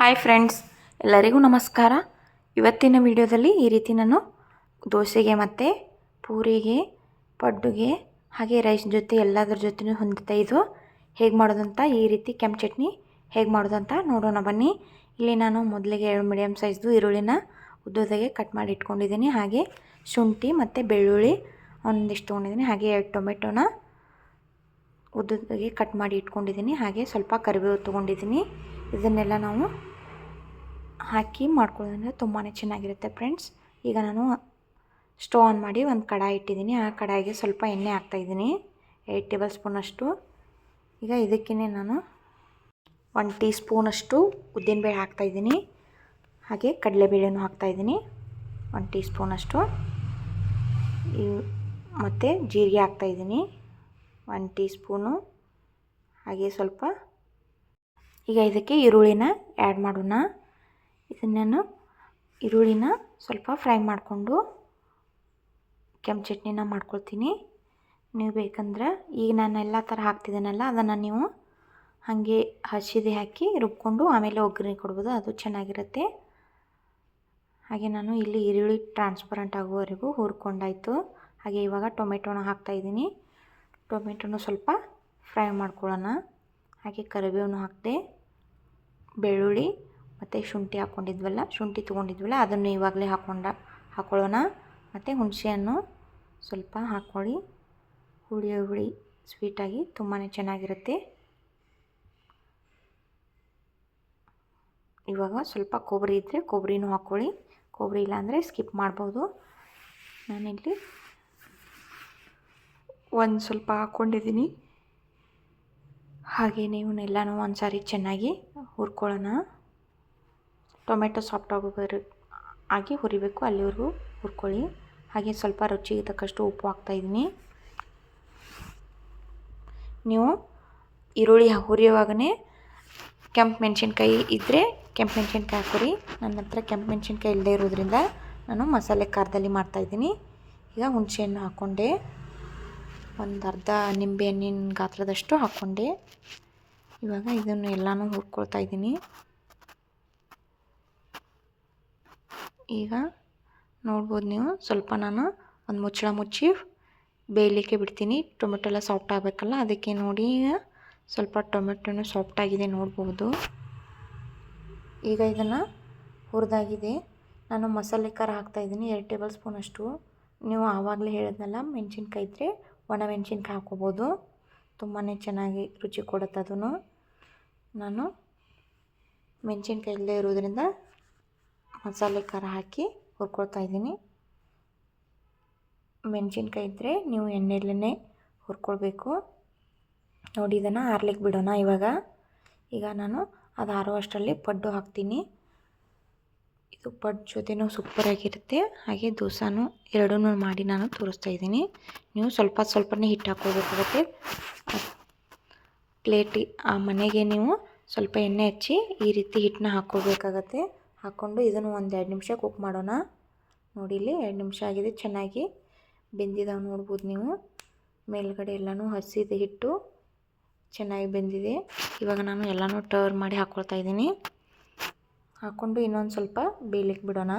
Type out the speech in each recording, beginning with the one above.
Hi friends, ಎಲ್ಲರಿಗೂ ನಮಸ್ಕಾರ. ಇವತ್ತಿನ ವಿಡಿಯೋದಲ್ಲಿ ಈ ರೀತಿ ನಾನು ದೋಸೆಗೆ ಮತ್ತು ಪೂರಿಗೆ, ಪಡ್ಡುಗೆ ಹಾಗೆ ರೈಸ್ ಜೊತೆ ಎಲ್ಲದರ ಜೊತೆನೂ ಹೊಂದುತ್ತಾ ಇದು ಹೇಗೆ ಮಾಡೋದಂತ, ಈ ರೀತಿ ಕೆಂಪು ಚಟ್ನಿ ಹೇಗೆ ಮಾಡೋದಂತ ನೋಡೋಣ ಬನ್ನಿ. ಇಲ್ಲಿ ನಾನು ಮೊದಲಿಗೆ 2 ಮೀಡಿಯಮ್ ಸೈಜ್ದು ಈರುಳ್ಳಿನ ಉದ್ದದಾಗೆ ಕಟ್ ಮಾಡಿ ಇಟ್ಕೊಂಡಿದ್ದೀನಿ. ಹಾಗೆ ಶುಂಠಿ ಮತ್ತು ಬೆಳ್ಳುಳ್ಳಿ ಒಂದಿಷ್ಟು ತೊಗೊಂಡಿದ್ದೀನಿ. ಹಾಗೆ 2 ಟೊಮೆಟೊನ ಉದ್ದದಾಗೆ ಕಟ್ ಮಾಡಿ ಇಟ್ಕೊಂಡಿದ್ದೀನಿ. ಹಾಗೆ ಸ್ವಲ್ಪ ಕರಿಬೇವು ತೊಗೊಂಡಿದ್ದೀನಿ. ಇದನ್ನೆಲ್ಲ ನಾವು ಹಾಕಿ ಮಾಡ್ಕೊಳ್ಳೋದ್ರಿಂದ ತುಂಬಾ ಚೆನ್ನಾಗಿರುತ್ತೆ ಫ್ರೆಂಡ್ಸ್. ಈಗ ನಾನು ಸ್ಟವ್ ಆನ್ ಮಾಡಿ ಒಂದು ಕಡಾಯಿ ಇಟ್ಟಿದ್ದೀನಿ. ಆ ಕಡಾಯಿಗೆ ಸ್ವಲ್ಪ ಎಣ್ಣೆ ಹಾಕ್ತಾಯಿದ್ದೀನಿ, 8 ಟೇಬಲ್ ಸ್ಪೂನಷ್ಟು. ಈಗ ಇದಕ್ಕೇ ನಾನು 1 ಟೀ ಸ್ಪೂನಷ್ಟು ಉದ್ದಿನಬೇಳೆ ಹಾಕ್ತಾಯಿದ್ದೀನಿ. ಹಾಗೆ ಕಡಲೆಬೇಳೆನೂ ಹಾಕ್ತಾಯಿದ್ದೀನಿ 1 ಟೀ ಸ್ಪೂನಷ್ಟು. ಮತ್ತು ಜೀರಿಗೆ ಹಾಕ್ತಾಯಿದ್ದೀನಿ 1 ಟೀ ಸ್ಪೂನು. ಹಾಗೆ ಸ್ವಲ್ಪ ಈಗ ಇದಕ್ಕೆ ಈರುಳ್ಳಿನ ಆ್ಯಡ್ ಮಾಡೋಣ. ಇದನ್ನು ಈರುಳ್ಳಿನ ಸ್ವಲ್ಪ ಫ್ರೈ ಮಾಡಿಕೊಂಡು ಕೆಂಪು ಚಟ್ನಿನ ಮಾಡ್ಕೊಳ್ತೀನಿ. ನೀವು ಬೇಕಂದ್ರೆ ಈಗ ನಾನು ಎಲ್ಲ ಥರ ಹಾಕ್ತಿದ್ದೀನಲ್ಲ, ಅದನ್ನು ನೀವು ಹಾಗೆ ಹಸಿದೆ ಹಾಕಿ ರುಬ್ಕೊಂಡು ಆಮೇಲೆ ಒಗ್ಗರಣೆ ಕೊಡ್ಬೋದು, ಅದು ಚೆನ್ನಾಗಿರುತ್ತೆ. ಹಾಗೆ ನಾನು ಇಲ್ಲಿ ಈರುಳ್ಳಿ ಟ್ರಾನ್ಸ್ಪರೆಂಟ್ ಆಗುವವರೆಗೂ ಹುರ್ಕೊಂಡಾಯಿತು. ಹಾಗೆ ಇವಾಗ ಟೊಮೆಟೊನ ಹಾಕ್ತಾಯಿದ್ದೀನಿ. ಟೊಮೆಟೊನ ಸ್ವಲ್ಪ ಫ್ರೈ ಮಾಡ್ಕೊಳ್ಳೋಣ. ಹಾಗೆ ಕರಿಬೇವನ್ನು ಹಾಕಿದೆ, ಬೆಳ್ಳುಳ್ಳಿ ಮತ್ತು ಶುಂಠಿ ಶುಂಠಿ ತೊಗೊಂಡಿದ್ವಲ್ಲ ಅದನ್ನು ಇವಾಗಲೇ ಹಾಕ್ಕೊಳ್ಳೋಣ. ಮತ್ತು ಹುಣಸೆಹಣ್ಣು ಸ್ವಲ್ಪ ಹಾಕ್ಕೊಳ್ಳಿ, ಹುಳಿ ಸ್ವೀಟಾಗಿ ತುಂಬಾ ಚೆನ್ನಾಗಿರುತ್ತೆ. ಇವಾಗ ಸ್ವಲ್ಪ ಕೊಬ್ಬರಿ ಇದ್ದರೆ ಕೊಬ್ಬರಿನೂ ಹಾಕ್ಕೊಳ್ಳಿ, ಕೊಬ್ಬರಿ ಇಲ್ಲಾಂದರೆ ಸ್ಕಿಪ್ ಮಾಡ್ಬೋದು. ನಾನಿಲ್ಲಿ ಒಂದು ಸ್ವಲ್ಪ ಹಾಕ್ಕೊಂಡಿದ್ದೀನಿ. ಹಾಗೆ ಇವನ್ನೆಲ್ಲನೂ ಒಂದು ಸಾರಿ ಚೆನ್ನಾಗಿ ಹುರ್ಕೊಳ್ಳೋಣ. ಟೊಮೆಟೊ ಸಾಫ್ಟ್ ಆಗಿ ಹುರಿಬೇಕು, ಅಲ್ಲಿವರೆಗೂ ಹುರ್ಕೊಳ್ಳಿ. ಹಾಗೆ ಸ್ವಲ್ಪ ರುಚಿಗೆ ತಕ್ಕಷ್ಟು ಉಪ್ಪು ಹಾಕ್ತಾಯಿದ್ದೀನಿ. ನೀವು ಈರುಳ್ಳಿ ಹುರಿಯುವಾಗಲೇ ಕೆಂಪು ಮೆಣಸಿನ್ಕಾಯಿ ಇದ್ದರೆ ಕೆಂಪು ಮೆಣಸಿನ್ಕಾಯಿ ಹಾಕೋರಿ. ನನ್ನ ಹತ್ರ ಕೆಂಪು ಮೆಣಸಿನ್ಕಾಯಿ ಇಲ್ಲದೇ ಇರೋದ್ರಿಂದ ನಾನು ಮಸಾಲೆ ಖಾರದಲ್ಲಿ ಮಾಡ್ತಾಯಿದ್ದೀನಿ. ಈಗ ಹುಣಸೆಹಣ್ಣು ಹಾಕ್ಕೊಂಡೆ, ಒಂದು ಅರ್ಧ ನಿಂಬೆ ಹಣ್ಣಿನ ಗಾತ್ರದಷ್ಟು ಹಾಕ್ಕೊಂಡೆ. ಇವಾಗ ಇದನ್ನು ಎಲ್ಲನೂ ಹುರ್ಕೊಳ್ತಾ ಇದ್ದೀನಿ. ಈಗ ನೋಡ್ಬೋದು ನೀವು, ಸ್ವಲ್ಪ ನಾನು ಒಂದು ಮುಚ್ಚಳ ಮುಚ್ಚಿ ಬೇಯಲಿಕ್ಕೆ ಬಿಡ್ತೀನಿ. ಟೊಮೆಟೊ ಎಲ್ಲ ಸಾಫ್ಟ್ ಆಗಬೇಕಲ್ಲ, ಅದಕ್ಕೆ ನೋಡಿ ಈಗ ಸ್ವಲ್ಪ ಟೊಮೆಟೊನೂ ಸಾಫ್ಟಾಗಿದೆ ನೋಡ್ಬೋದು. ಈಗ ಇದನ್ನು ಹುರಿದಾಗಿದೆ. ನಾನು ಮಸಾಲೆ ಖಾರ ಹಾಕ್ತಾಯಿದ್ದೀನಿ 2 ಟೇಬಲ್ ಸ್ಪೂನಷ್ಟು. ನೀವು ಆವಾಗಲೇ ಹೇಳಿದ್ನಲ್ಲ, ಮೆಣಸಿನ್ಕಾಯಿ ಇದ್ದರೆ ಒಣ ಮೆಣಸಿನ್ಕಾಯಿ ಹಾಕ್ಕೋಬೋದು, ತುಂಬಾ ಚೆನ್ನಾಗಿ ರುಚಿ ಕೊಡುತ್ತೆ. ಅದನ್ನು ನಾನು ಮೆಣಸಿನ್ಕಾಯಿ ಇಲ್ಲದೇ ಇರೋದ್ರಿಂದ ಮಸಾಲೆ ಖಾರ ಹಾಕಿ ಹುರ್ಕೊಳ್ತಾ ಇದ್ದೀನಿ. ಮೆಣಸಿನ್ಕಾಯಿ ಇದ್ದರೆ ನೀವು ಎಣ್ಣೆಯಲ್ಲೇ ಹುರ್ಕೊಳ್ಬೇಕು. ನೋಡಿ, ಇದನ್ನು ಆರ್ಲಿಕ್ಕೆ ಬಿಡೋಣ. ಈಗ ನಾನು ಅದು ಆರುವಷ್ಟರಲ್ಲಿ ಪಡ್ಡು ಹಾಕ್ತೀನಿ. ಇದು ಪಡ್ಡು ಜೊತೆನೂ ಸೂಪರಾಗಿರುತ್ತೆ. ಹಾಗೆ ದೋಸೆನೂ ಎರಡೂ ಮಾಡಿ ನಾನು ತೋರಿಸ್ತಾ ಇದ್ದೀನಿ. ನೀವು ಸ್ವಲ್ಪನೇ ಹಿಟ್ಟು ಹಾಕ್ಕೊಳ್ಬೇಕಾಗುತ್ತೆ. ಆ ಮನೆಗೆ ನೀವು ಸ್ವಲ್ಪ ಎಣ್ಣೆ ಹಚ್ಚಿ ಈ ರೀತಿ ಹಿಟ್ಟನ್ನ ಹಾಕ್ಕೊಳ್ಬೇಕಾಗತ್ತೆ. ಹಾಕ್ಕೊಂಡು ಇದನ್ನು ಒಂದು 2 ನಿಮಿಷ ಕುಕ್ ಮಾಡೋಣ. ನೋಡಿ, ಇಲ್ಲಿ 2 ನಿಮಿಷ ಆಗಿದೆ, ಚೆನ್ನಾಗಿ ಬೆಂದಿದ್ದಾವೆ ನೋಡ್ಬೋದು ನೀವು. ಮೇಲ್ಗಡೆ ಎಲ್ಲನೂ ಹಸಿದ ಹಿಟ್ಟು ಚೆನ್ನಾಗಿ ಬೆಂದಿದೆ. ಇವಾಗ ನಾನು ಎಲ್ಲನೂ ಟರ್ನ್ ಮಾಡಿ ಹಾಕ್ಕೊಳ್ತಾ ಇದ್ದೀನಿ. ಹಾಕ್ಕೊಂಡು ಇನ್ನೊಂದು ಸ್ವಲ್ಪ ಬೇಯಲಿಕ್ಕೆ ಬಿಡೋಣ.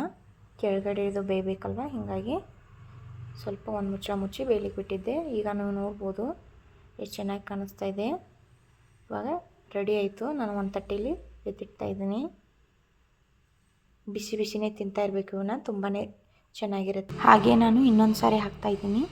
ಕೆಳಗಡೆ ಇದು ಬೇಯಬೇಕಲ್ವ, ಹೀಗಾಗಿ ಸ್ವಲ್ಪ ಒಂದು ಮುಚ್ಚಿ ಬೇಯಲಿಕ್ಕೆ ಬಿಟ್ಟಿದ್ದೆ. ಈಗ ನೀವು ನೋಡ್ಬೋದು ಎಷ್ಟು ಚೆನ್ನಾಗಿ ಕಾಣಿಸ್ತಾ ಇದೆ. ಇವಾಗ ರೆಡಿ ಆಯಿತು. ನಾನು ಒಂದು ತಟ್ಟೆಯಲ್ಲಿ ಎತ್ತಿಡ್ತಾ ಇದ್ದೀನಿ. ಬಿಸಿನೇ ತಿಂತಾ ಇರಬೇಕು ಇವನ್ನ, ತುಂಬಾ ಚೆನ್ನಾಗಿರುತ್ತೆ. ಹಾಗೆ ನಾನು ಇನ್ನೊಂದು ಸಾರಿ ಹಾಕ್ತಾಯಿದ್ದೀನಿ.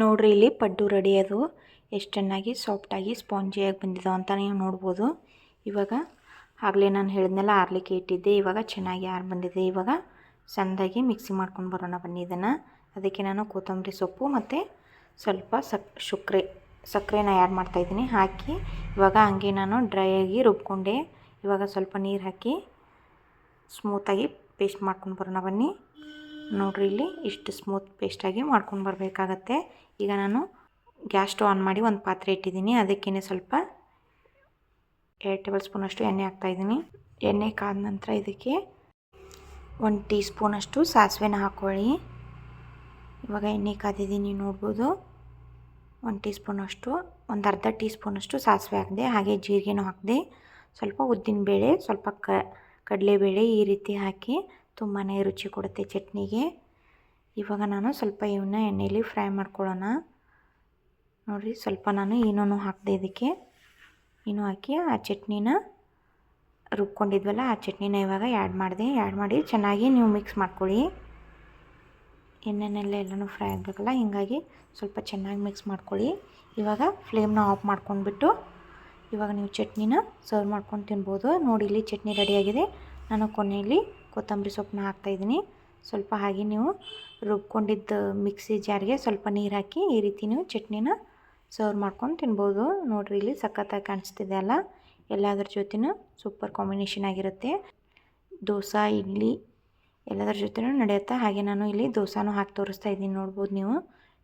ನೋಡ್ರಿ, ಇಲ್ಲಿ ಪಡ್ಡು ರೆಡಿ. ಅದು ಎಷ್ಟು ಚೆನ್ನಾಗಿ ಸಾಫ್ಟಾಗಿ ಸ್ಪಾಂಜಿಯಾಗಿ ಬಂದಿದ್ದಾವೆ ಅಂತ ನೀವು ನೋಡ್ಬೋದು. ಇವಾಗ ಆಗಲೇ ನಾನು ಹೇಳಿದ್ನೆಲ್ಲ ಆರ್ಲಿಕ್ಕೆ ಇಟ್ಟಿದ್ದೆ, ಇವಾಗ ಚೆನ್ನಾಗಿ ಆರಿ ಬಂದಿದೆ. ಇವಾಗ ಸಣ್ಣದಾಗಿ ಮಿಕ್ಸಿ ಮಾಡ್ಕೊಂಡು ಬರೋಣ ಬನ್ನಿ ಇದನ್ನು. ಅದಕ್ಕೆ ನಾನು ಕೊತ್ತಂಬರಿ ಸೊಪ್ಪು ಮತ್ತು ಸ್ವಲ್ಪ ಸಕ್ಕರೆನ ಆ್ಯಡ್ ಮಾಡ್ತಾಯಿದ್ದೀನಿ. ಹಾಕಿ ಇವಾಗ ಹಂಗೆ ನಾನು ಡ್ರೈಯಾಗಿ ರುಬ್ಕೊಂಡೆ. ಇವಾಗ ಸ್ವಲ್ಪ ನೀರು ಹಾಕಿ ಸ್ಮೂತಾಗಿ ಪೇಸ್ಟ್ ಮಾಡ್ಕೊಂಡು ಬರೋಣ ಬನ್ನಿ. ನೋಡಿರಿ ಇಲ್ಲಿ ಇಷ್ಟು ಸ್ಮೂತ್ ಪೇಸ್ಟಾಗಿ ಮಾಡ್ಕೊಂಡು ಬರಬೇಕಾಗತ್ತೆ. ಈಗ ನಾನು ಗ್ಯಾಸ್ ಸ್ಟವ್ ಆನ್ ಮಾಡಿ ಒಂದು ಪಾತ್ರೆ ಇಟ್ಟಿದ್ದೀನಿ. ಅದಕ್ಕೇ ಸ್ವಲ್ಪ 2 ಟೇಬಲ್ ಸ್ಪೂನಷ್ಟು ಎಣ್ಣೆ ಹಾಕ್ತಾಯಿದ್ದೀನಿ. ಎಣ್ಣೆ ಕಾದ ನಂತರ ಇದಕ್ಕೆ 1 ಟೀ ಸ್ಪೂನಷ್ಟು ಸಾಸಿವೆನ ಹಾಕ್ಕೊಳ್ಳಿ. ಇವಾಗ ಎಣ್ಣೆ ಕಾದಿದ್ದೀನಿ ನೋಡ್ಬೋದು. 1 ಟೀ ಸ್ಪೂನಷ್ಟು, ಒಂದು ಅರ್ಧ ಟೀ ಸ್ಪೂನಷ್ಟು ಸಾಸಿವೆ ಹಾಕಿದೆ. ಹಾಗೆ ಜೀರಿಗೆನೂ ಹಾಕಿದೆ. ಸ್ವಲ್ಪ ಉದ್ದಿನಬೇಳೆ, ಸ್ವಲ್ಪ ಕಡಲೆಬೇಳೆ ಈ ರೀತಿ ಹಾಕಿ ತುಂಬಾ ರುಚಿ ಕೊಡುತ್ತೆ ಚಟ್ನಿಗೆ. ಇವಾಗ ನಾನು ಸ್ವಲ್ಪ ಇವನ್ನ ಎಣ್ಣೆಯಲ್ಲಿ ಫ್ರೈ ಮಾಡ್ಕೊಳ್ಳೋಣ. ನೋಡಿರಿ ಸ್ವಲ್ಪ ನಾನು ಇನ್ನೂ ಹಾಕಿದೆ ಇದಕ್ಕೆ. ಇನ್ನೂ ಹಾಕಿ ಆ ಚಟ್ನಿನ ರುಬ್ಕೊಂಡಿದ್ವಲ್ಲ ಆ ಚಟ್ನಿನ ಇವಾಗ ಆ್ಯಡ್ ಮಾಡಿ ಚೆನ್ನಾಗಿ ನೀವು ಮಿಕ್ಸ್ ಮಾಡ್ಕೊಳ್ಳಿ. ಎಲ್ಲನೂ ಫ್ರೈ ಆಗಬೇಕಲ್ಲ, ಹೀಗಾಗಿ ಸ್ವಲ್ಪ ಚೆನ್ನಾಗಿ ಮಿಕ್ಸ್ ಮಾಡ್ಕೊಳ್ಳಿ. ಇವಾಗ ಫ್ಲೇಮ್ನ ಆಫ್ ಮಾಡ್ಕೊಂಡ್ಬಿಟ್ಟು ಇವಾಗ ನೀವು ಚಟ್ನಿನ ಸರ್ವ್ ಮಾಡ್ಕೊಂಡು ತಿನ್ಬೋದು. ನೋಡಿ ಇಲ್ಲಿ ಚಟ್ನಿ ರೆಡಿಯಾಗಿದೆ. ನಾನು ಕೊನೆಯಲ್ಲಿ ಕೊತ್ತಂಬರಿ ಸೊಪ್ಪನ್ನ ಹಾಕ್ತಾಯಿದ್ದೀನಿ. ಸ್ವಲ್ಪ ಹಾಗೆ ನೀವು ರುಬ್ಕೊಂಡಿದ್ದ ಮಿಕ್ಸಿ ಜಾರ್ಗೆ ಸ್ವಲ್ಪ ನೀರು ಹಾಕಿ ಈ ರೀತಿ ನೀವು ಚಟ್ನಿನ ಸರ್ವ್ ಮಾಡ್ಕೊಂಡು ತಿನ್ಬೋದು. ನೋಡಿರಿ ಇಲ್ಲಿ ಸಖತ್ತಾಗಿ ಕಾಣಿಸ್ತಿದೆ ಅಲ್ಲ, ಎಲ್ಲದರ ಜೊತೆನೂ ಸೂಪರ್ ಕಾಂಬಿನೇಷನ್ ಆಗಿರುತ್ತೆ. ದೋಸೆ, ಇಡ್ಲಿ ಎಲ್ಲದರ ಜೊತೆನೂ ನಡೆಯುತ್ತೆ. ಹಾಗೆ ನಾನು ಇಲ್ಲಿ ದೋಸೆನೂ ಹಾಕಿ ತೋರಿಸ್ತಾ ಇದ್ದೀನಿ, ನೋಡ್ಬೋದು ನೀವು.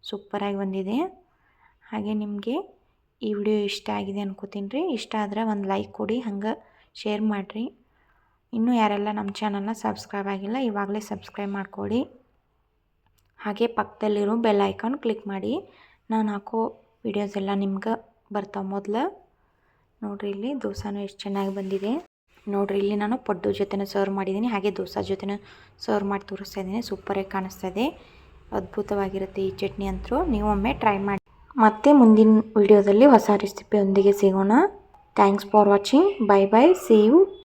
ಸೂಪರಾಗಿ ಬಂದಿದೆ. ಹಾಗೆ ನಿಮಗೆ ಈ ವಿಡಿಯೋ ಇಷ್ಟ ಆಗಿದೆ ಅನ್ಕೋತೀನಿ ರೀ. ಇಷ್ಟ ಆದರೆ ಒಂದು ಲೈಕ್ ಕೊಡಿ, ಹಂಗೆ ಶೇರ್ ಮಾಡಿರಿ. ಇನ್ನೂ ಯಾರೆಲ್ಲ ನಮ್ಮ ಚಾನಲ್ನ ಸಬ್ಸ್ಕ್ರೈಬ್ ಆಗಿಲ್ಲ ಇವಾಗಲೇ ಸಬ್ಸ್ಕ್ರೈಬ್ ಮಾಡ್ಕೊಳ್ಳಿ. ಹಾಗೆ ಪಕ್ಕದಲ್ಲಿರೋ ಬೆಲ್ ಐಕಾನ್ ಕ್ಲಿಕ್ ಮಾಡಿ. ನಾನು ಹಾಕೋ ವಿಡಿಯೋಸ್ ಎಲ್ಲ ನಿಮ್ಗೆ ಬರ್ತಾವೆ ಮೊದಲು. ನೋಡಿರಿ ಇಲ್ಲಿ ದೋಸೆನೂ ಎಷ್ಟು ಚೆನ್ನಾಗಿ ಬಂದಿದೆ. ನೋಡಿರಿ ಇಲ್ಲಿ ನಾನು ಪಡ್ಡು ಜೊತೆನೂ ಸರ್ವ್ ಮಾಡಿದ್ದೀನಿ. ಹಾಗೆ ದೋಸೆ ಜೊತೆನೂ ಸರ್ವ್ ಮಾಡಿ ತೋರಿಸ್ತಾ ಇದ್ದೀನಿ. ಸೂಪರಾಗಿ ಕಾಣಿಸ್ತಾ ಇದೆ. ಅದ್ಭುತವಾಗಿರುತ್ತೆ ಈ ಚಟ್ನಿ ಅಂತೂ. ನೀವು ಒಮ್ಮೆ ಟ್ರೈ ಮಾಡಿ. ಮತ್ತೆ ಮುಂದಿನ ವಿಡಿಯೋದಲ್ಲಿ ಹೊಸ ರೆಸಿಪಿಯೊಂದಿಗೆ ಸಿಗೋಣ. Thanks for watching. Bye bye. See you.